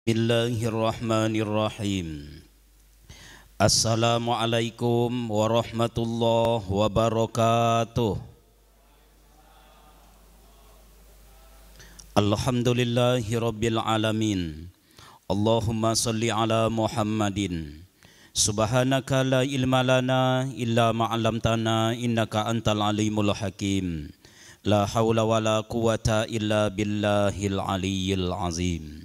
Bismillahirrahmanirrahim. Assalamualaikum warahmatullahi wabarakatuh. Alhamdulillahi rabbil alamin. Allahumma salli ala Muhammadin. Subhanaka la ilma lana illa ma 'allamtana innaka antal alimul hakim. La haula wala quwata illa billahil aliyyil azim.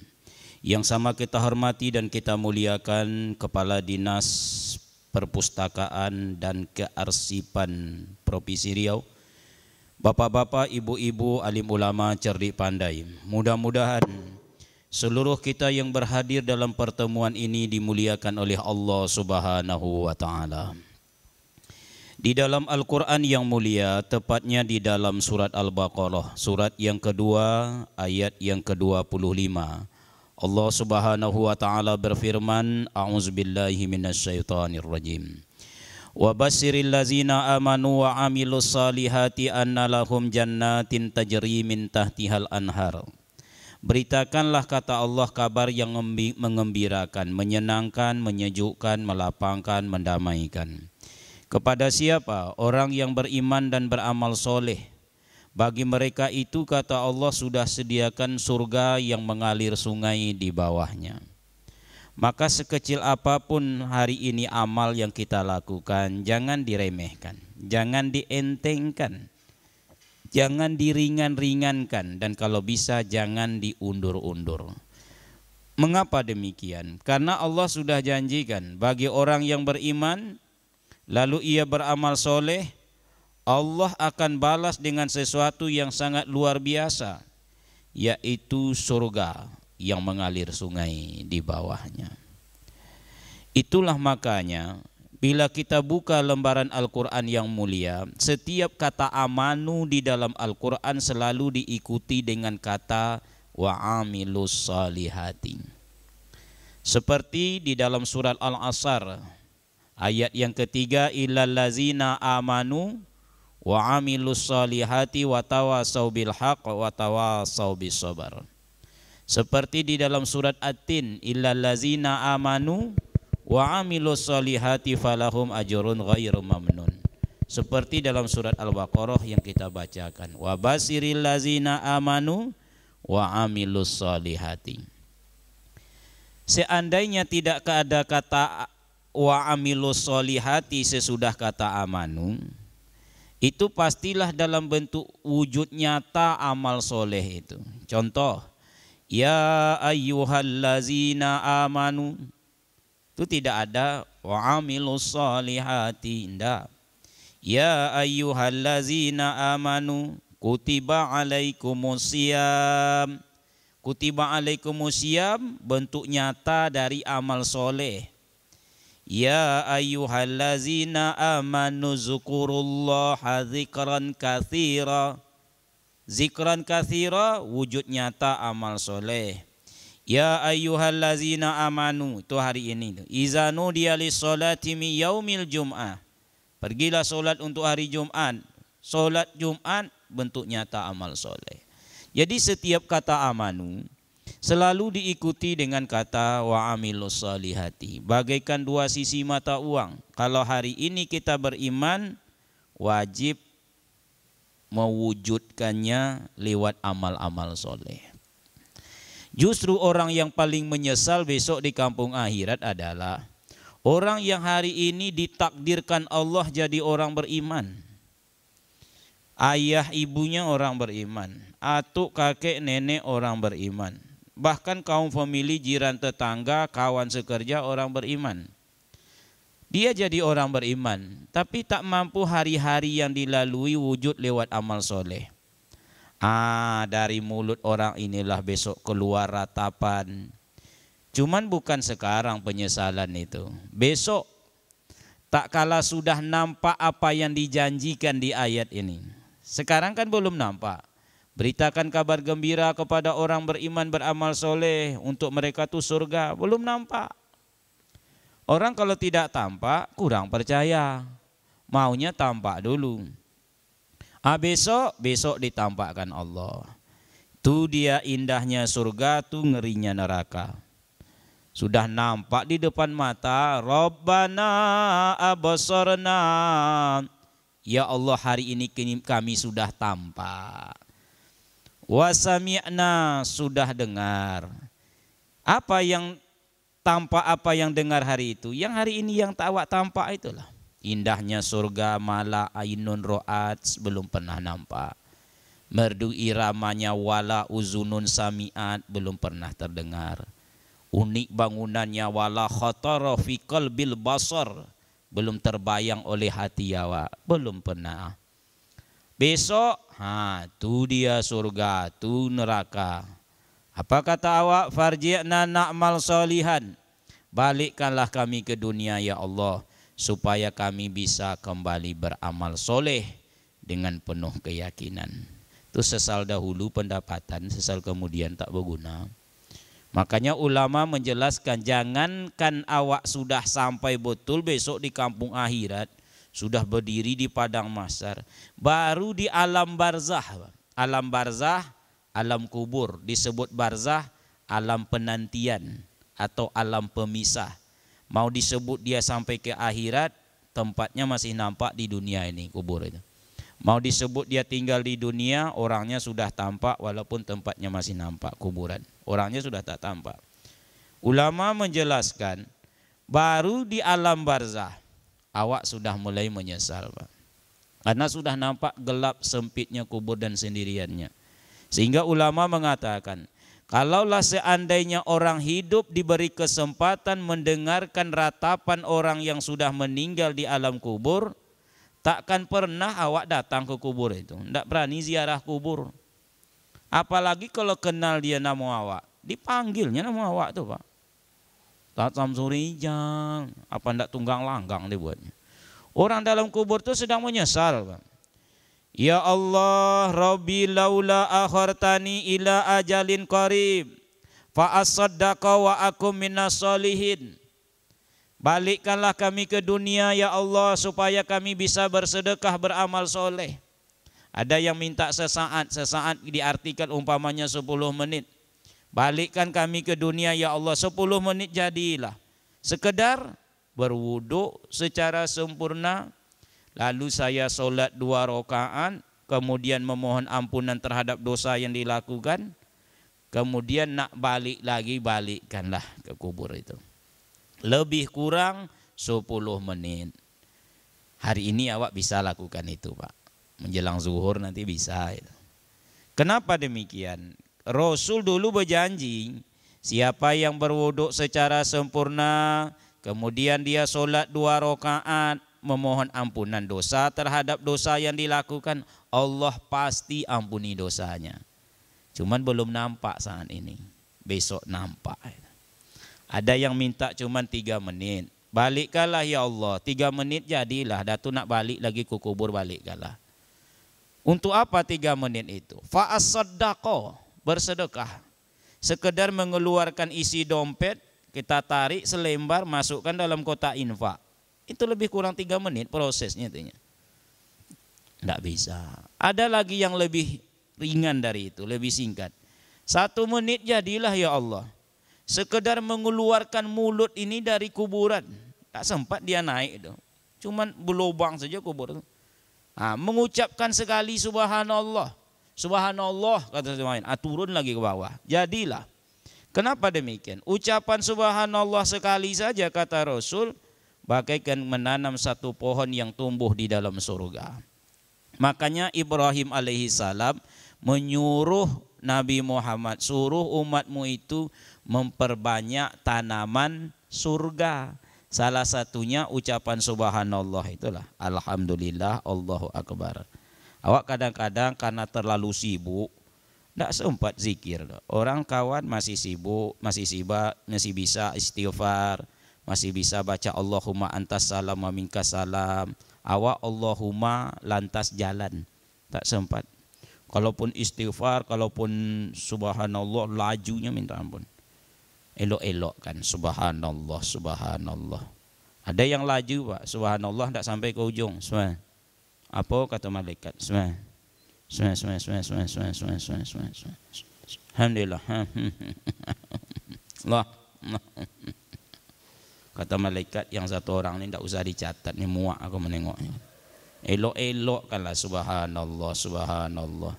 Yang sama kita hormati dan kita muliakan Kepala Dinas Perpustakaan dan Kearsipan Provinsi Riau, Bapak-bapak, ibu-ibu, alim ulama cerdik pandai. Mudah-mudahan seluruh kita yang berhadir dalam pertemuan ini dimuliakan oleh Allah Subhanahu wa taala. Di dalam Al-Qur'an yang mulia, tepatnya di dalam surat Al-Baqarah, surat yang kedua, ayat yang ke-25. Allah Subhanahu wa taala berfirman, a'udzubillahi minasyaitonir rajim. Wa basyiril ladzina amanu wa amilus salihati anna lahum jannatin tajri min tahtihal anhar. Beritakanlah, kata Allah, kabar yang mengembirakan, menyenangkan, menyejukkan, melapangkan, mendamaikan. Kepada siapa? Orang yang beriman dan beramal soleh. Bagi mereka itu, kata Allah, sudah sediakan surga yang mengalir sungai di bawahnya. Maka sekecil apapun hari ini amal yang kita lakukan, jangan diremehkan, jangan dientengkan, jangan diringan-ringankan, dan kalau bisa jangan diundur-undur. Mengapa demikian? Karena Allah sudah janjikan bagi orang yang beriman lalu ia beramal soleh, Allah akan balas dengan sesuatu yang sangat luar biasa, yaitu surga yang mengalir sungai di bawahnya. Itulah makanya bila kita buka lembaran Al-Quran yang mulia, setiap kata amanu di dalam Al-Quran selalu diikuti dengan kata wa amilus salihati. Seperti di dalam surat Al-Asr ayat yang ketiga, illal ladzina amanu wa amilus salihati wa tawasau bil haqq wa tawasau bis sabar. Seperti di dalam surat At-Tin, illal ladzina amanu wa amilus salihati falahum ajrun ghairu mamnun. Seperti dalam surat Al-Baqarah yang kita bacakan, wa basyiril ladzina amanu wa amilus salihati. Seandainya tidak ada kata wa amilus salihati sesudah kata amanu, itu pastilah dalam bentuk wujud nyata amal soleh itu. Contoh, ya ayyuhallazina amanu, itu tidak ada wa amilus solihati, tidak. Ya ayyuhallazina amanu kutiba alaikumusiyam. Kutiba alaikumusiyam bentuk nyata dari amal soleh. Ya ayyuhallazina amanu zukurullaha zikran katsira. Zikran katsira wujud nyata amal soleh. Ya ayyuhallazina amanu, itu hari ini. Iza nudiya lis-sholati min yaumil jum'ah. Pergilah solat untuk hari Jumat. Solat Jumat bentuk nyata amal soleh. Jadi setiap kata amanu selalu diikuti dengan kata wa amilus salihati. Bagaikan dua sisi mata uang. Kalau hari ini kita beriman, wajib mewujudkannya lewat amal-amal soleh. Justru orang yang paling menyesal besok di kampung akhirat adalah orang yang hari ini ditakdirkan Allah jadi orang beriman. Ayah ibunya orang beriman, atuk kakek nenek orang beriman. Bahkan kaum famili, jiran tetangga, kawan sekerja orang beriman. Dia jadi orang beriman, tapi tak mampu hari-hari yang dilalui wujud lewat amal soleh. Dari mulut orang inilah besok keluar ratapan. Cuman bukan sekarang penyesalan itu. Besok, tak kala sudah nampak apa yang dijanjikan di ayat ini. Sekarang kan belum nampak. Beritakan kabar gembira kepada orang beriman beramal soleh, untuk mereka tuh surga. Belum nampak. Orang kalau tidak tampak kurang percaya. Maunya tampak dulu. Besok ditampakkan Allah. Tu dia indahnya surga, tu ngerinya neraka. Sudah nampak di depan mata, Rabbana abasarna. Ya Allah, hari ini kami sudah tampak. Wa sami'na, sudah dengar. Apa yang tampak, apa yang dengar hari itu? Yang hari ini yang awak tampak itulah. Indahnya surga, mala ainun ro'at, belum pernah nampak. Merdu iramanya wala uzunun sami'at, belum pernah terdengar. Unik bangunannya wala khatara fi qalbil basar, belum terbayang oleh hati awak, belum pernah. Besok, tu dia surga, tu neraka. Apa kata awak? Farji'na na'mal solihan. Balikkanlah kami ke dunia ya Allah, supaya kami bisa kembali beramal soleh dengan penuh keyakinan. Itu sesal dahulu pendapatan, sesal kemudian tak berguna. Makanya ulama menjelaskan, jangankan awak sudah sampai betul besok di kampung akhirat, sudah berdiri di padang mahsyar, baru di alam barzah. Alam barzah, alam kubur, disebut barzah, alam penantian atau alam pemisah. Mau disebut dia sampai ke akhirat, tempatnya masih nampak di dunia ini, kubur itu. Mau disebut dia tinggal di dunia, orangnya sudah tampak walaupun tempatnya masih nampak, kuburan. Orangnya sudah tak tampak. Ulama menjelaskan, baru di alam barzah awak sudah mulai menyesal, Pak. Karena sudah nampak gelap sempitnya kubur dan sendiriannya. Sehingga ulama mengatakan, kalaulah seandainya orang hidup diberi kesempatan mendengarkan ratapan orang yang sudah meninggal di alam kubur, takkan pernah awak datang ke kubur itu. Tidak berani ziarah kubur. Apalagi kalau kenal dia nama awak. Dipanggilnya nama awak tuh, Pak. Tak Samsurijang. Apa ndak tunggang langgang dibuatnya. Orang dalam kubur itu sedang menyesal, Pak. Ya Allah, Rabbi laula akhartani ila ajalin qarib fa asaddaqa wa akum minas solihin. Balikkanlah kami ke dunia ya Allah, supaya kami bisa bersedekah, beramal soleh. Ada yang minta sesaat, sesaat diartikan umpamanya 10 menit. Balikkan kami ke dunia ya Allah, 10 menit jadilah. Sekedar berwudu secara sempurna, lalu saya solat 2 rakaat, kemudian memohon ampunan terhadap dosa yang dilakukan, kemudian nak balik lagi, balikkanlah ke kubur itu. Lebih kurang 10 menit. Hari ini awak bisa lakukan itu, Pak. Menjelang zuhur nanti bisa. Kenapa demikian? Rasul dulu berjanji, siapa yang berwuduk secara sempurna, kemudian dia solat 2 rakaat, memohon ampunan dosa terhadap dosa yang dilakukan, Allah pasti ampuni dosanya. Cuman belum nampak saat ini. Besok nampak. Ada yang minta cuman 3 menit. Balikkanlah ya Allah, 3 menit jadilah. Datu nak balik lagi ke kubur, balikkanlah. Untuk apa 3 menit itu? Fa'as-saddaqo, bersedekah. Sekedar mengeluarkan isi dompet, kita tarik selembar, masukkan dalam kotak infak. Itu lebih kurang 3 menit prosesnya itunya. Tidak bisa. Ada lagi yang lebih ringan dari itu, lebih singkat. 1 menit jadilah ya Allah. Sekedar mengeluarkan mulut ini dari kuburan. Tak sempat dia naik itu. Cuman berlubang saja kubur itu. Mengucapkan sekali subhanallah. Subhanallah kata semain. Turun lagi ke bawah. Jadilah. Kenapa demikian? Ucapan subhanallah sekali saja kata Rasul, bagaikan menanam 1 pohon yang tumbuh di dalam surga. Makanya Ibrahim alaihissalam menyuruh Nabi Muhammad, suruh umatmu itu memperbanyak tanaman surga. Salah satunya ucapan subhanallah itulah. Alhamdulillah, Allahu Akbar. Awak kadang-kadang karena terlalu sibuk, tidak sempat zikir. Orang kawan masih sibuk, masih bisa istighfar, masih bisa baca Allahumma antas salam wa minkas salam. Awak Allahumma lantas jalan. Tak sempat. Kalaupun istighfar, kalaupun subhanallah, lajunya minta ampun. Elok-elok kan, subhanallah, subhanallah. Ada yang laju, Pak, subhanallah tidak sampai ke ujung. Apa kata malaikat? Alhamdulillah. Allah. Kata malaikat yang satu orang ini tidak usah dicatat, nih muak aku menengoknya. Elok-elok kanlah, subhanallah, subhanallah.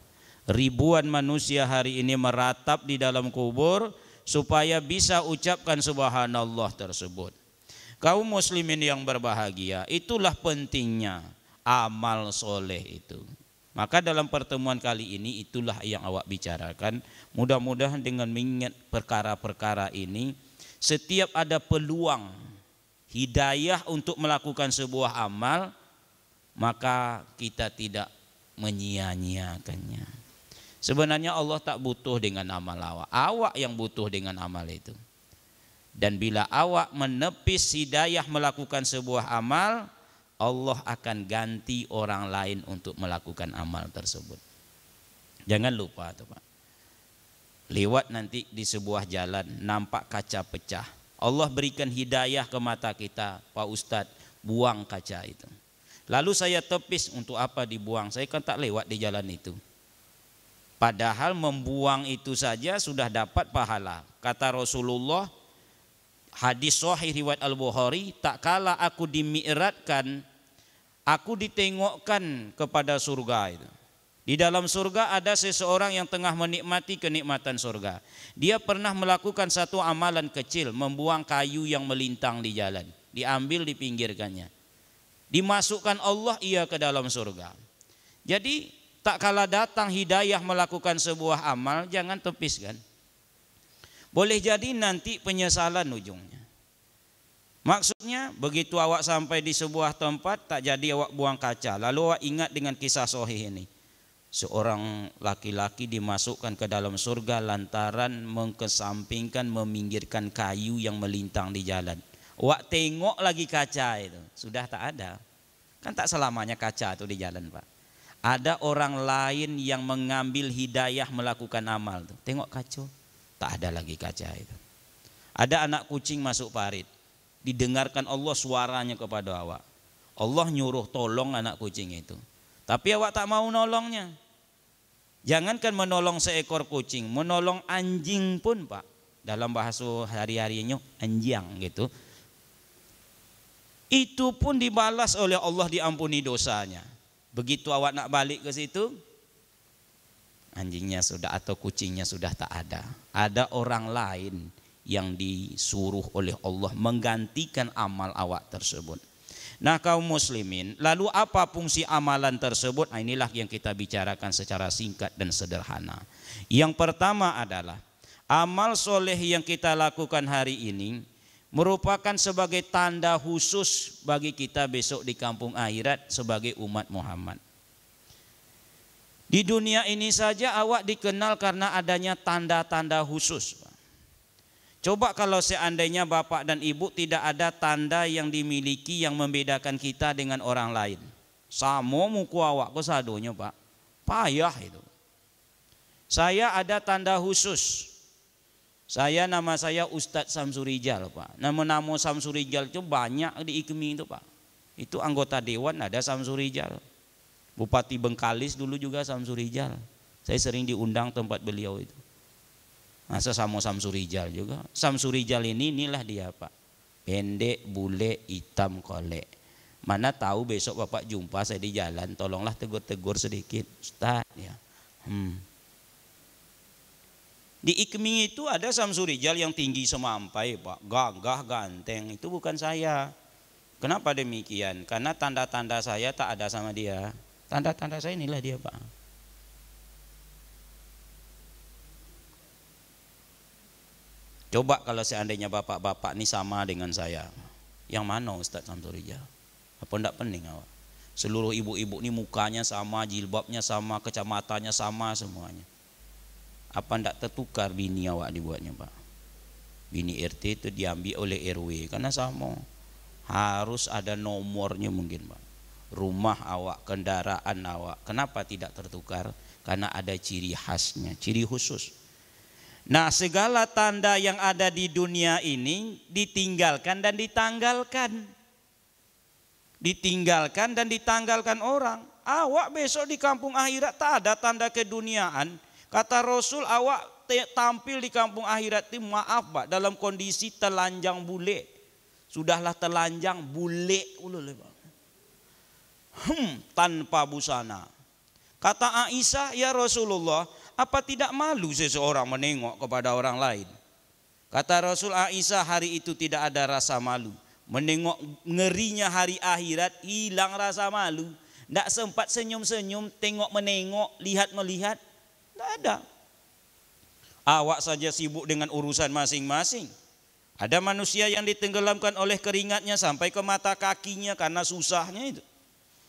Ribuan manusia hari ini meratap di dalam kubur supaya bisa ucapkan subhanallah tersebut. Kaum muslimin yang berbahagia, itulah pentingnya amal soleh itu. Maka dalam pertemuan kali ini itulah yang awak bicarakan. Mudah-mudahan dengan mengingat perkara-perkara ini, setiap ada peluang hidayah untuk melakukan sebuah amal, maka kita tidak menyia-nyiakannya. Sebenarnya Allah tak butuh dengan amal awak, awak yang butuh dengan amal itu. Dan bila awak menepis hidayah melakukan sebuah amal, Allah akan ganti orang lain untuk melakukan amal tersebut. Jangan lupa tuh Pak. Lewat nanti di sebuah jalan nampak kaca pecah. Allah berikan hidayah ke mata kita, Pak Ustadz, buang kaca itu. Lalu saya tepis, untuk apa dibuang? Saya kan tak lewat di jalan itu. Padahal membuang itu saja sudah dapat pahala. Kata Rasulullah, hadis sahih riwayat Al-Bukhari, tak kala aku dimi'ratkan, aku ditengokkan kepada surga itu. Di dalam surga ada seseorang yang tengah menikmati kenikmatan surga. Dia pernah melakukan satu amalan kecil, membuang kayu yang melintang di jalan. Diambil, dipinggirkannya. Dimasukkan Allah ia ke dalam surga. Jadi tak kala datang hidayah melakukan sebuah amal, jangan tepiskan. Boleh jadi nanti penyesalan ujungnya. Maksudnya begitu awak sampai di sebuah tempat, tak jadi awak buang kaca. Lalu awak ingat dengan kisah sahih ini. Seorang laki-laki dimasukkan ke dalam surga lantaran mengesampingkan, meminggirkan kayu yang melintang di jalan. Awak tengok lagi kaca itu, sudah tak ada. Kan tak selamanya kaca itu di jalan Pak. Ada orang lain yang mengambil hidayah melakukan amal tuh. Tengok kaca, tak ada lagi kaca itu. Ada anak kucing masuk parit, didengarkan Allah suaranya kepada awak. Allah nyuruh tolong anak kucing itu, tapi awak tak mau nolongnya. Jangankan menolong seekor kucing, menolong anjing pun Pak. Dalam bahasa hari-harinya anjing gitu. Itu pun dibalas oleh Allah, diampuni dosanya. Begitu awak nak balik ke situ, anjingnya sudah atau kucingnya sudah tak ada. Ada orang lain yang disuruh oleh Allah menggantikan amal awak tersebut. Nah kaum muslimin, lalu apa fungsi amalan tersebut? Nah, inilah yang kita bicarakan secara singkat dan sederhana. Yang pertama adalah amal soleh yang kita lakukan hari ini merupakan sebagai tanda khusus bagi kita besok di kampung akhirat sebagai umat Muhammad. Di dunia ini saja awak dikenal karena adanya tanda-tanda khusus. Coba kalau seandainya bapak dan ibu tidak ada tanda yang dimiliki yang membedakan kita dengan orang lain. Samo muku awak kesadonya Pak, payah itu. Saya ada tanda khusus. Nama saya Ustadz Samsurijal Pak. Nama-nama Samsurijal itu banyak di IKMI itu Pak. Itu anggota dewan ada Samsurijal. Bupati Bengkalis dulu juga Samsurijal. Saya sering diundang tempat beliau itu. Masa sama Samsurijal juga. Samsurijal inilah dia Pak. Pendek, bule, hitam, kolek. Mana tahu besok Bapak jumpa saya di jalan, tolonglah tegur-tegur sedikit. Ustaz ya. Di IKMI itu ada Samsurijal yang tinggi semampai Pak, gagah ganteng. Itu bukan saya. Kenapa demikian? Karena tanda-tanda saya tak ada sama dia. Tanda-tanda saya inilah dia Pak. Coba kalau seandainya bapak-bapak ini sama dengan saya, yang mana Ustadz Samsurijal? Apa enggak pening awak? Seluruh ibu-ibu ini mukanya sama, jilbabnya sama, kacamatannya sama semuanya. Apa enggak tertukar bini awak dibuatnya Pak? Bini RT itu diambil oleh RW karena sama. Harus ada nomornya mungkin Pak. Rumah awak, kendaraan awak. Kenapa tidak tertukar? Karena ada ciri khasnya, ciri khusus. Nah segala tanda yang ada di dunia ini ditinggalkan dan ditanggalkan. Ditinggalkan dan ditanggalkan orang. Awak besok di kampung akhirat tak ada tanda keduniaan. Kata Rasul, awak tampil di kampung akhirat itu maaf Pak, dalam kondisi telanjang bule. Sudahlah telanjang, bule tanpa busana. Kata Aisyah, ya Rasulullah, apa tidak malu seseorang menengok kepada orang lain? Kata Rasul, Aisyah, hari itu tidak ada rasa malu. Menengok ngerinya hari akhirat, hilang rasa malu. Tidak sempat senyum-senyum, tengok menengok, lihat melihat. Tidak ada. Awak saja sibuk dengan urusan masing-masing. Ada manusia yang ditenggelamkan oleh keringatnya sampai ke mata kakinya karena susahnya itu.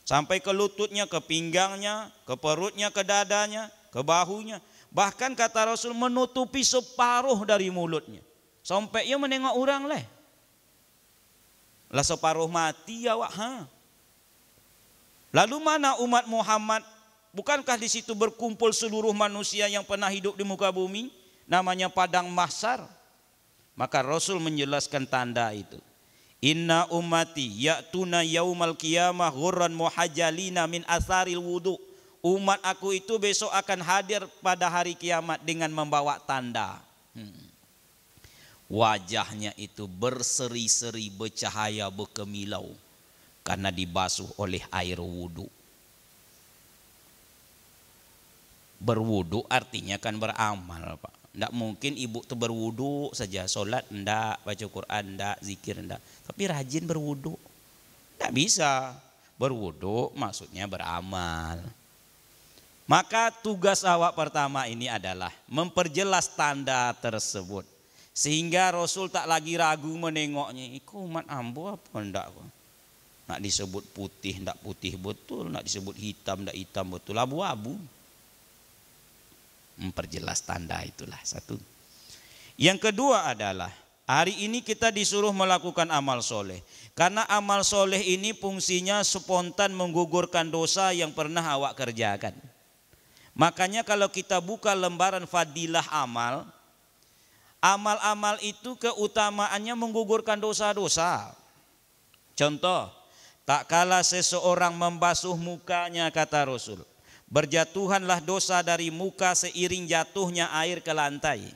Sampai ke lututnya, ke pinggangnya, ke perutnya, ke dadanya, ke bahunya. Bahkan kata Rasul menutupi separuh dari mulutnya. Sampai ia menengok orang lah. Lah separuh mati awak. Lalu mana umat Muhammad? Bukankah di situ berkumpul seluruh manusia yang pernah hidup di muka bumi? Namanya padang mahsyar. Maka Rasul menjelaskan tanda itu. Inna ummati ya'tuna yaumal qiyamah ghurran muhajjalina min asaril wudu. Umat aku itu besok akan hadir pada hari kiamat dengan membawa tanda. Wajahnya itu berseri-seri, bercahaya, berkemilau karena dibasuh oleh air wudu. Berwudu artinya kan beramal, Pak. Tidak mungkin ibu itu berwudu saja, solat enggak, baca Quran enggak, zikir enggak, tapi rajin berwudu. Tidak bisa. Berwudu maksudnya beramal. Maka tugas awak pertama ini adalah memperjelas tanda tersebut. Sehingga Rasul tak lagi ragu menengoknya. Iku umat ambo apa enggak? Nak disebut putih enggak putih betul, nak disebut hitam enggak hitam betul, abu-abu. Memperjelas tanda itulah satu. Yang kedua adalah hari ini kita disuruh melakukan amal soleh. Karena amal soleh ini fungsinya spontan menggugurkan dosa yang pernah awak kerjakan. Makanya kalau kita buka lembaran fadilah amal, amal-amal itu keutamaannya menggugurkan dosa-dosa. Contoh, tak kala seseorang membasuh mukanya, kata Rasul, berjatuhanlah dosa dari muka seiring jatuhnya air ke lantai.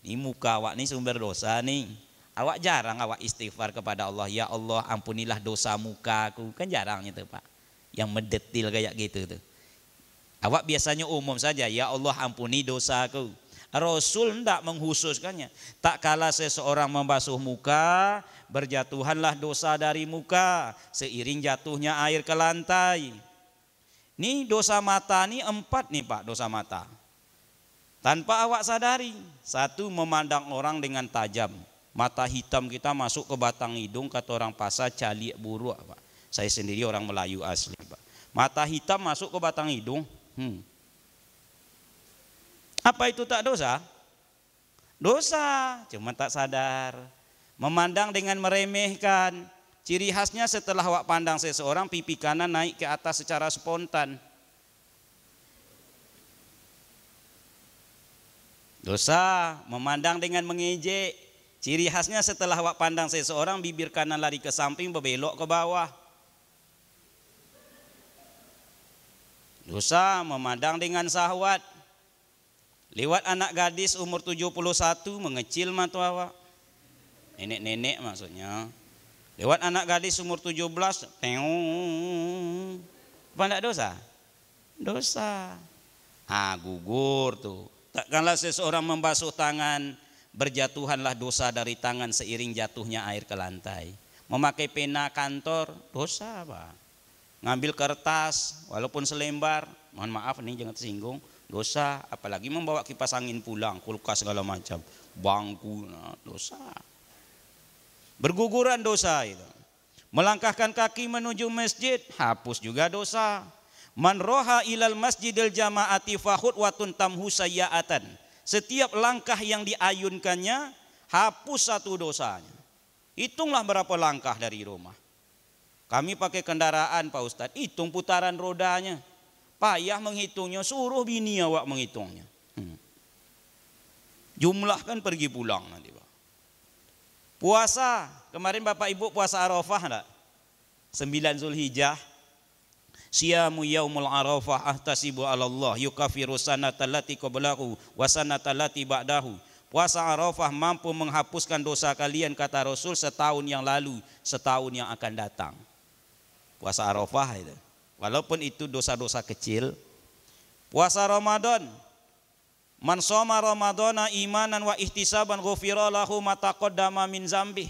Ini muka awak nih sumber dosa nih. Awak jarang awak istighfar kepada Allah. Ya Allah ampunilah dosa mukaku. Kan jarang itu Pak. Yang mendetil kayak gitu tuh. Awak biasanya umum saja. Ya Allah ampuni dosaku. Rasul tidak menghususkannya. Tak kala seseorang membasuh muka, berjatuhanlah dosa dari muka seiring jatuhnya air ke lantai. Ini dosa mata nih 4 nih Pak, dosa mata. Tanpa awak sadari. 1, memandang orang dengan tajam. Mata hitam kita masuk ke batang hidung, kata orang Pasar calik buruk Pak. Saya sendiri orang Melayu asli Pak. Mata hitam masuk ke batang hidung. Apa itu tak dosa? Dosa, cuma tak sadar. Memandang dengan meremehkan. Ciri khasnya setelah awak pandang seseorang, pipi kanan naik ke atas secara spontan. Dosa, memandang dengan mengejek. Ciri khasnya setelah awak pandang seseorang, bibir kanan lari ke samping, berbelok ke bawah. Dosa, memandang dengan syahwat. Lewat anak gadis umur 71, mengecil mata awak. Nenek-nenek maksudnya. Lewat anak gadis umur 17, apa enggak dosa? Dosa. Gugur tuh. Takkanlah seseorang membasuh tangan, berjatuhanlah dosa dari tangan seiring jatuhnya air ke lantai. Memakai pena kantor, dosa Pak. Ngambil kertas, walaupun selembar, mohon maaf nih jangan tersinggung, dosa. Apalagi membawa kipas angin pulang, kulkas segala macam, bangku, dosa. Berguguran dosa itu. Melangkahkan kaki menuju masjid, hapus juga dosa. Man roha ilal masjidil jamaati fahudwatun tamhu sayyaatan. Setiap langkah yang diayunkannya, hapus satu dosanya. Hitunglah berapa langkah dari rumah. Kami pakai kendaraan Pak Ustadz, hitung putaran rodanya. Payah menghitungnya, suruh bini awak menghitungnya. Jumlahkan pergi pulang nanti Pak. Puasa, kemarin Bapak Ibu puasa Arafah enggak? 9 Zulhijjah. Siyamu yaumul Arafah ahtasibu 'ala Allah yukafiru sanata allati qablahu wa sanata allati ba'dahu. Puasa Arafah mampu menghapuskan dosa kalian, kata Rasul, setahun yang lalu, setahun yang akan datang. Puasa Arafah itu. Walaupun itu dosa-dosa kecil. Puasa Ramadan, man shoma ramadhana imanan wa ihtisaban ghufira lahu ma taqaddama min dzambih.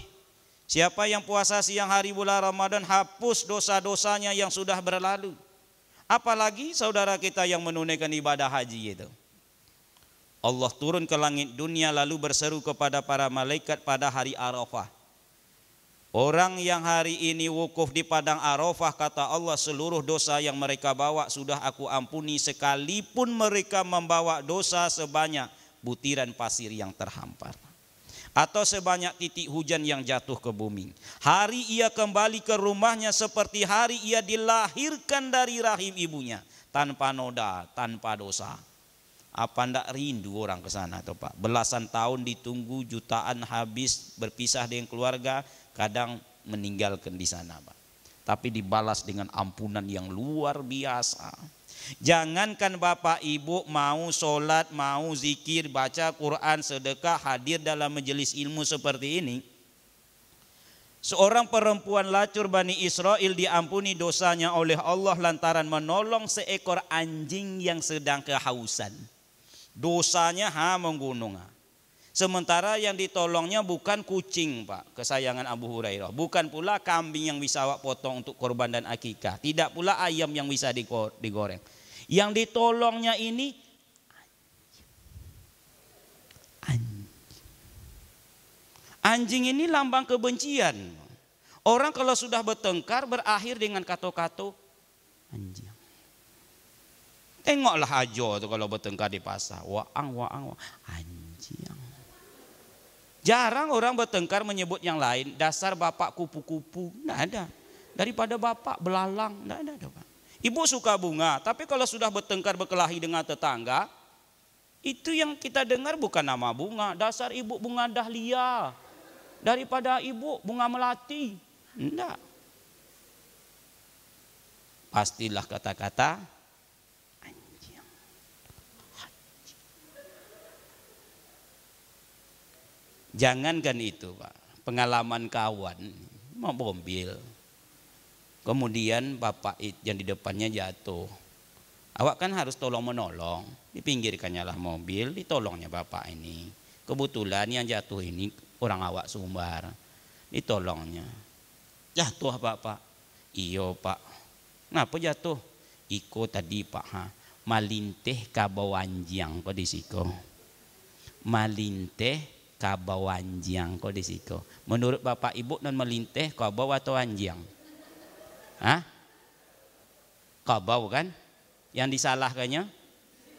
Siapa yang puasa siang hari bulan Ramadan, hapus dosa-dosanya yang sudah berlalu. Apalagi saudara kita yang menunaikan ibadah haji itu. Allah turun ke langit dunia lalu berseru kepada para malaikat pada hari Arafah. Orang yang hari ini wukuf di padang Arafah, kata Allah, seluruh dosa yang mereka bawa sudah aku ampuni, sekalipun mereka membawa dosa sebanyak butiran pasir yang terhampar atau sebanyak titik hujan yang jatuh ke bumi. Hari ia kembali ke rumahnya seperti hari ia dilahirkan dari rahim ibunya, tanpa noda, tanpa dosa. Apa ndak rindu orang ke sana tuh Pak? Belasan tahun ditunggu, jutaan habis, berpisah dengan keluarga, kadang meninggalkan di sana Pak. Tapi dibalas dengan ampunan yang luar biasa. Jangankan Bapak Ibu mau sholat, mau zikir, baca Quran, sedekah, hadir dalam majelis ilmu seperti ini. Seorang perempuan lacur Bani Israel diampuni dosanya oleh Allah lantaran menolong seekor anjing yang sedang kehausan. Dosanya menggunung. Sementara yang ditolongnya bukan kucing Pak, kesayangan Abu Hurairah. Bukan pula kambing yang bisa awak potong untuk korban dan akikah. Tidak pula ayam yang bisa digoreng. Yang ditolongnya ini anjing ini lambang kebencian. Orang kalau sudah bertengkar berakhir dengan kato-kato anjing. Tengoklah ajo tuh kalau bertengkar di pasar. Waang anjing. Jarang orang bertengkar menyebut yang lain. Dasar bapak kupu-kupu. Nggak ada. Daripada bapak belalang. Nggak ada Pak. Ibu suka bunga. Tapi kalau sudah bertengkar berkelahi dengan tetangga. Itu yang kita dengar bukan nama bunga. Dasar ibu bunga dahlia. Daripada ibu bunga melati. Enggak. Pastilah kata-kata jangankan itu Pak, pengalaman kawan mau mobil, kemudian bapak yang di depannya jatuh, awak kan harus tolong menolong, dipinggirkannya lah mobil, ditolongnya bapak ini. Kebetulan yang jatuh ini orang awak Sumbar, ditolongnya. Jatuh bapak, iyo Pak, ngapa jatuh? Iko tadi Pak malinteh kabawanjang kok disiko, malinteh kabawanjang kok disiko. Menurut bapak ibu non melinteh kabau atau anjing? Kabau kan? Yang disalahkannya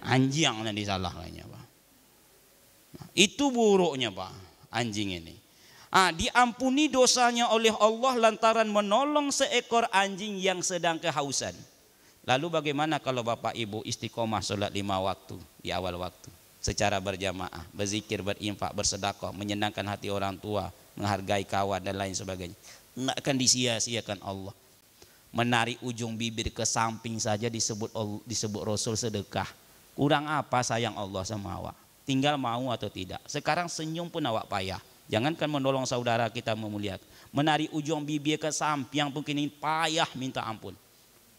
anjing yang disalahkannya Pak. Itu buruknya Pak anjing ini. Diampuni dosanya oleh Allah lantaran menolong seekor anjing yang sedang kehausan. Lalu bagaimana kalau bapak ibu istiqomah sholat 5 waktu di awal waktu? Secara berjamaah, berzikir, berinfak, bersedekah, menyenangkan hati orang tua, menghargai kawan dan lain sebagainya. Tidak akan disia-siakan Allah. Menarik ujung bibir ke samping saja disebut Rasul sedekah. Kurang apa sayang Allah sama awak? Tinggal mau atau tidak. Sekarang senyum pun awak payah. Jangankan menolong saudara kita memuliakan. Menarik ujung bibir ke samping pun kini payah minta ampun.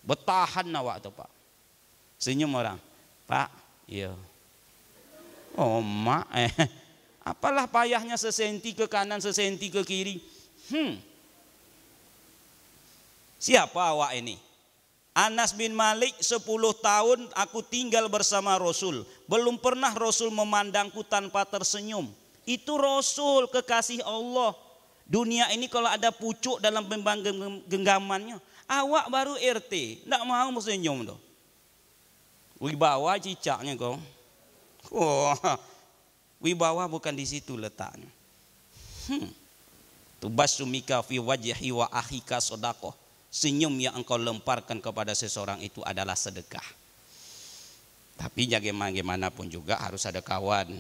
Bertahan awak tuh Pak. Senyum orang. Pak, iya. Oh mak, apalah payahnya sesenti ke kanan, sesenti ke kiri. Siapa awak ini? Anas bin Malik, 10 tahun aku tinggal bersama Rasul. Belum pernah Rasul memandangku tanpa tersenyum. Itu Rasul, kekasih Allah. Dunia ini kalau ada pucuk dalam genggamannya, awak baru RT, tidak mau senyum doh. Wibawa cicaknya kau. Wibawa bukan di situ letaknya. Tubassumika fi wajhi wa akhika sedekah. Senyum yang engkau lemparkan kepada seseorang itu adalah sedekah. Tapi bagaimana pun juga harus ada kawan.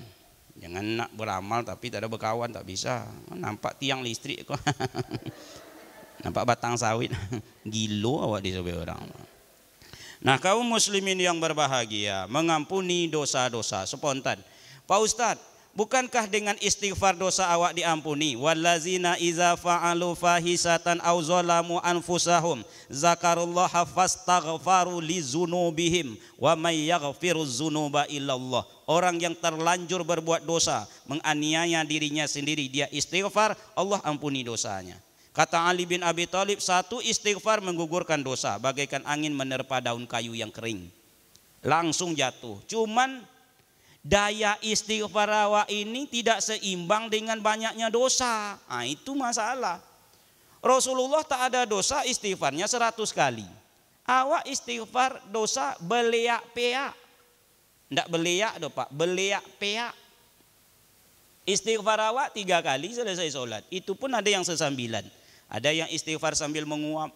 Jangan nak beramal tapi tak ada berkawan, tak bisa. Nampak tiang listrik kok. Nampak batang sawit. Gilo awak disebut orang. Nah, kaum muslimin yang berbahagia, mengampuni dosa-dosa spontan. Pak Ustadz, Bukankah dengan istighfar dosa awak diampuni? Wallazina iza fa'alu fahisatan aw zalamu anfusahum zakarullaha fastaghfaru lizunubihim wa may yaghfiruz dzunuba illallah. Orang yang terlanjur berbuat dosa, menganiaya dirinya sendiri, dia istighfar, Allah ampuni dosanya. Kata Ali bin Abi Thalib, satu istighfar menggugurkan dosa bagaikan angin menerpa daun kayu yang kering. Langsung jatuh. Cuman daya istighfar awak ini tidak seimbang dengan banyaknya dosa. Nah, itu masalah. Rasulullah tak ada dosa, istighfarnya 100 kali. Awak istighfar dosa beleak peak. Tidak beleak doh Pak, beleak peak. Istighfar awak 3 kali selesai sholat. Itu pun ada yang sesambilan. Ada yang istighfar sambil menguap.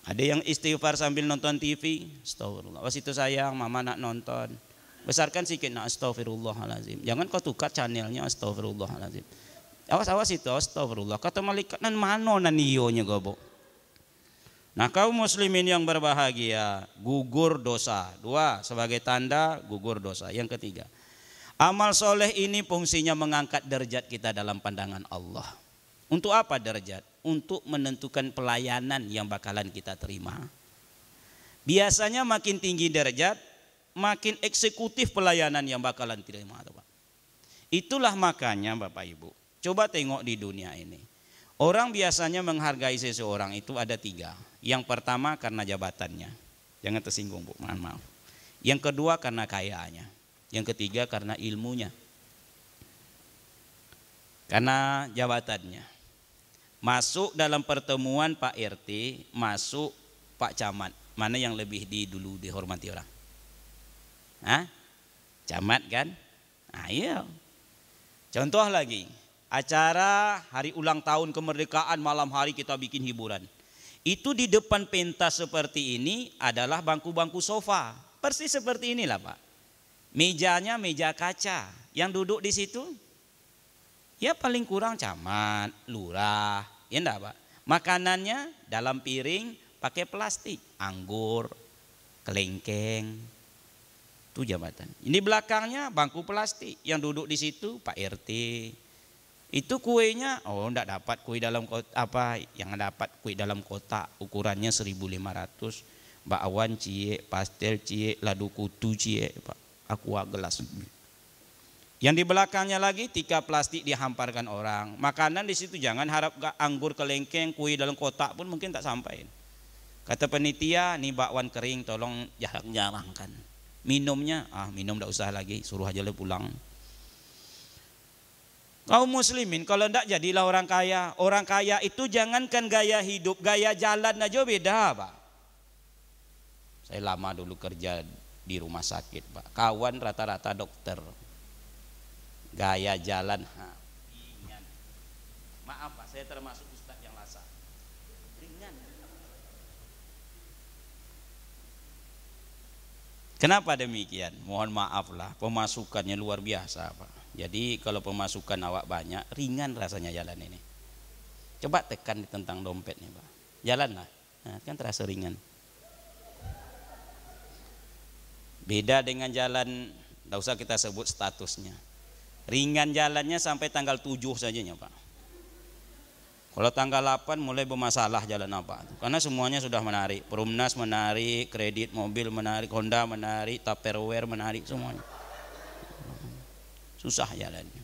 Ada yang istighfar sambil nonton TV. Astagfirullah. Was itu sayang, mama nak nonton. Besarkan sikit nak astagfirullahalazim. Jangan kau tukar channelnya astagfirullahalazim. Awas itu astagfirullah. Kata malaikat nan mano nan iyonya gobo. Nah, kaum muslimin yang berbahagia, gugur dosa. 2, sebagai tanda gugur dosa. Yang ketiga, amal soleh ini fungsinya mengangkat derajat kita dalam pandangan Allah. Untuk apa derajat? Untuk menentukan pelayanan yang bakalan kita terima. Biasanya makin tinggi derajat, makin eksekutif pelayanan yang bakalan terima. Itulah makanya Bapak Ibu, coba tengok di dunia ini. Orang biasanya menghargai seseorang itu ada 3. Yang pertama karena jabatannya. Jangan tersinggung Bu, mohon maaf. Yang kedua karena kayaannya. Yang ketiga karena ilmunya. Karena jabatannya. Masuk dalam pertemuan Pak RT, masuk Pak Camat. Mana yang lebih dulu dihormati orang? Hah? Camat kan? Nah, iya. Contoh lagi, acara hari ulang tahun kemerdekaan malam hari kita bikin hiburan. Itu di depan pentas seperti ini adalah bangku-bangku sofa. Persis seperti inilah Pak. Mejanya meja kaca. Yang duduk di situ ya paling kurang camat, lurah, ya enggak Pak. Makanannya dalam piring pakai plastik, anggur, kelengkeng. Itu jabatan. Ini belakangnya bangku plastik, yang duduk di situ Pak RT. Itu kuenya, enggak dapat kue dalam apa, yang dapat kue dalam kotak ukurannya 1.500. Bakwan cie, pastel cie, ladu kutu cie, Pak. Aqua gelas. Yang di belakangnya lagi 3 plastik dihamparkan orang. Makanan di situ jangan harap anggur kelengkeng, kue dalam kotak pun mungkin tak sampai. Kata penitia, nih bakwan kering tolong jarang-jarangkan. Minumnya, minum enggak usah lagi, suruh aja le pulang. Kaum muslimin kalau enggak jadilah orang kaya. Orang kaya itu jangankan gaya hidup, gaya jalan aja beda Pak. Saya lama dulu kerja di rumah sakit Pak. Kawan rata-rata dokter. Gaya jalan ringan. Maaf Pak, saya termasuk ustaz yang lasa. Ringan. Kenapa demikian? Mohon maaf lah, pemasukannya luar biasa Pak. Jadi kalau pemasukan awak banyak, ringan rasanya jalan ini. Coba tekan tentang dompet nih Pak. Jalan lah, nah, kan terasa ringan. Beda dengan jalan, tidak usah kita sebut statusnya. Ringan jalannya sampai tanggal 7 sajanya Pak. Kalau tanggal 8 mulai bermasalah jalan apa. Karena semuanya sudah menarik. Perumnas menarik, kredit mobil menarik, Honda menarik, Tupperware menarik semuanya. Susah jalannya.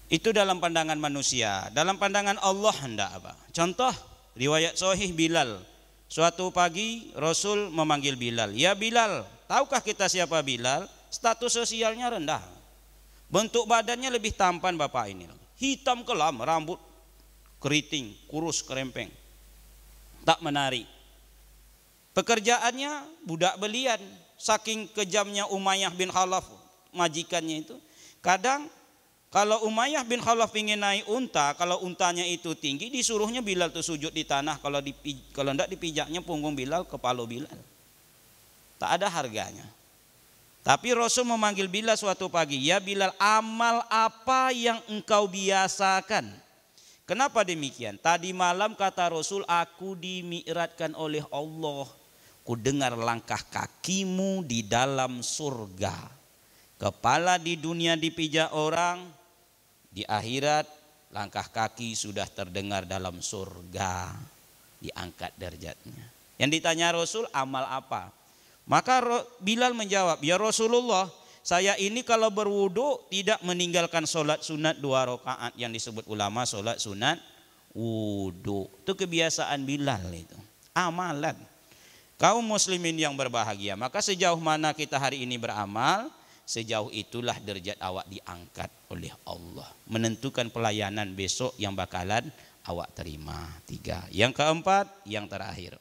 Itu dalam pandangan manusia. Dalam pandangan Allah hendak apa? Contoh riwayat sahih Bilal. Suatu pagi Rasul memanggil Bilal. Ya Bilal, tahukah kita siapa Bilal? Status sosialnya rendah. Bentuk badannya lebih tampan bapak ini. Hitam kelam, rambut keriting, kurus kerempeng. Tak menarik. Pekerjaannya budak belian. Saking kejamnya Umayyah bin Khalaf, majikannya itu. Kadang kalau Umayyah bin Khalaf ingin naik unta, kalau untanya itu tinggi, disuruhnya Bilal tuh sujud di tanah. Kalau enggak dipijaknya punggung Bilal, kepala Bilal. Tak ada harganya. Tapi Rasul memanggil Bilal suatu pagi. Ya Bilal, amal apa yang engkau biasakan? Kenapa demikian? Tadi malam kata Rasul, aku dimi'ratkan oleh Allah. Ku dengar langkah kakimu di dalam surga. Kepala di dunia dipijak orang, di akhirat langkah kaki sudah terdengar dalam surga. Diangkat derajatnya. Yang ditanya Rasul, amal apa? Maka Bilal menjawab, ya Rasulullah, saya ini kalau berwudu tidak meninggalkan sholat sunat 2 rakaat yang disebut ulama sholat sunat wudu. Itu kebiasaan Bilal itu. Amalan. Kaum muslimin yang berbahagia, maka sejauh mana kita hari ini beramal, sejauh itulah derajat awak diangkat oleh Allah. Menentukan pelayanan besok yang bakalan awak terima. 3. Yang keempat, yang terakhir.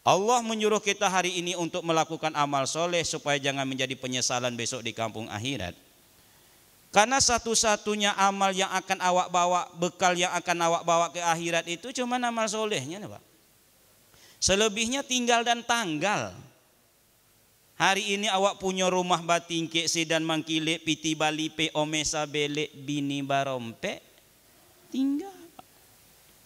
Allah menyuruh kita hari ini untuk melakukan amal soleh supaya jangan menjadi penyesalan besok di kampung akhirat. Karena satu-satunya amal yang akan awak bawa, bekal yang akan awak bawa ke akhirat itu cuma amal solehnya, Pak. Selebihnya tinggal dan tanggal. Hari ini awak punya rumah batingke sedan mangkile piti bali pe omesa belek bini barompe tinggal.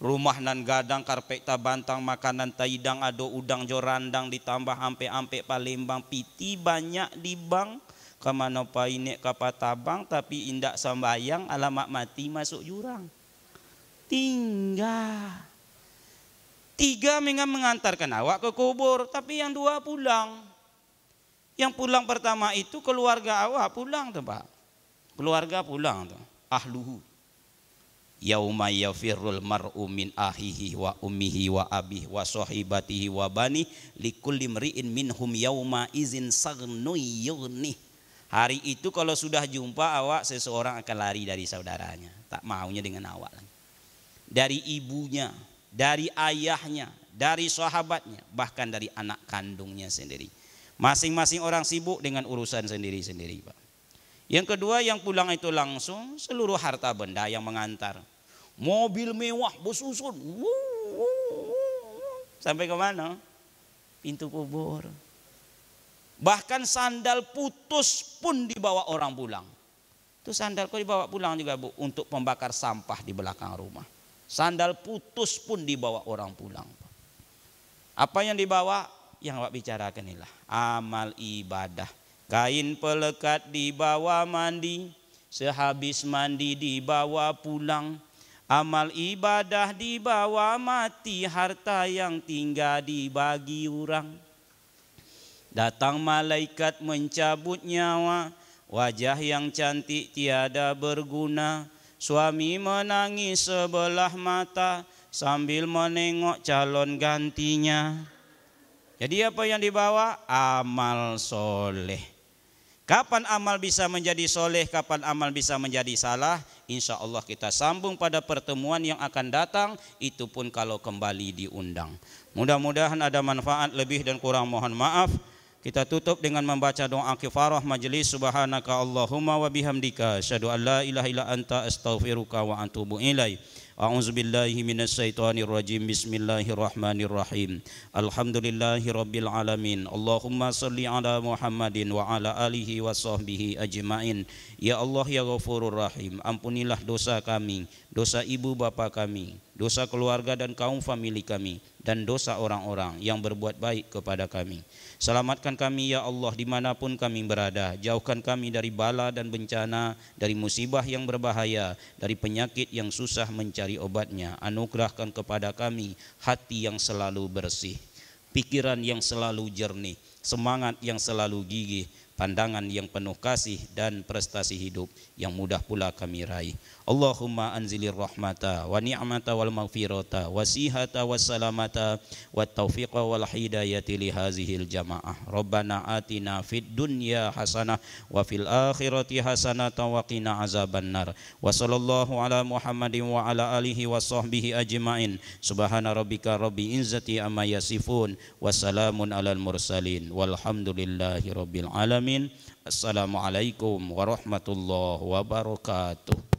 Rumah nan gadang karpet tabantang makanan taidang ado udang jorandang ditambah ampe-ampe Palembang piti banyak di bang kamano paine kapatabang tapi indak sambayang alamak mati masuk jurang. Tinggal. 3 mengantarkan awak ke kubur, tapi yang 2 pulang. Yang pulang pertama itu keluarga awak pulang tuh Pak. Keluarga pulang tuh. Ahluhu. Yauma yafirrul mar'u min ahihi wa ummihi wa abihi wa sahibatihi wa bani likulli mri'in minhum yauma izin sagnu yughni. Hari itu kalau sudah jumpa awak, seseorang akan lari dari saudaranya, tak maunya dengan awak lagi. Dari ibunya, dari ayahnya, dari sahabatnya, bahkan dari anak kandungnya sendiri. Masing-masing orang sibuk dengan urusan sendiri-sendiri, Pak. Yang kedua, yang pulang itu langsung seluruh harta benda yang mengantar. Mobil mewah bersusun. Sampai ke mana? Pintu kubur. Bahkan sandal putus pun dibawa orang pulang. Itu sandal kok dibawa pulang juga, Bu, untuk membakar sampah di belakang rumah. Sandal putus pun dibawa orang pulang. Apa yang dibawa? Yang awak bicarakan inilah amal ibadah. Kain pelekat dibawa mandi, sehabis mandi dibawa pulang. Amal ibadah dibawa mati, harta yang tinggal dibagi orang. Datang malaikat mencabut nyawa, wajah yang cantik tiada berguna. Suami menangis sebelah mata sambil menengok calon gantinya. Jadi apa yang dibawa? Amal soleh. Kapan amal bisa menjadi soleh, kapan amal bisa menjadi salah? Insya Allah kita sambung pada pertemuan yang akan datang. Itu pun kalau kembali diundang. Mudah-mudahan ada manfaat, lebih dan kurang mohon maaf. Kita tutup dengan membaca doa kifarah majelis. Subhanaka Allahumma wa bihamdika asyhadu an la ilaha illa anta astaghfiruka wa atubu ilaik. A'udzubillahi minasyaitonir rajim. Bismillahirrahmanirrahim. Alhamdulillahirabbil alamin. Allahumma shalli ala Muhammadin wa ala alihi wa sahbihi ajmain. Ya Allah ya Ghafurur Rahim, ampunilah dosa kami, dosa ibu bapa kami, dosa keluarga dan kaum famili kami, dan dosa orang-orang yang berbuat baik kepada kami. Selamatkan kami ya Allah dimanapun kami berada. Jauhkan kami dari bala dan bencana, dari musibah yang berbahaya, dari penyakit yang susah mencari obatnya. Anugerahkan kepada kami hati yang selalu bersih, pikiran yang selalu jernih, semangat yang selalu gigih, pandangan yang penuh kasih, dan prestasi hidup yang mudah pula kami raih. Allahumma anzilir rahmata wa ni'mata wal maghfirata wa sihata wa salamata wa taufiqa wal hidayati li hazihil jamaah. Rabbana atina fid dunya hasanah wa fil akhirati hasanah wa qina azabannar. Wa sallallahu ala Muhammadin wa ala alihi wa sahbihi ajmain. Subhana rabbika rabbil izzati amma yasifun wa salamun alal mursalin walhamdulillahi rabbil alamin. Assalamualaikum warahmatullahi wabarakatuh.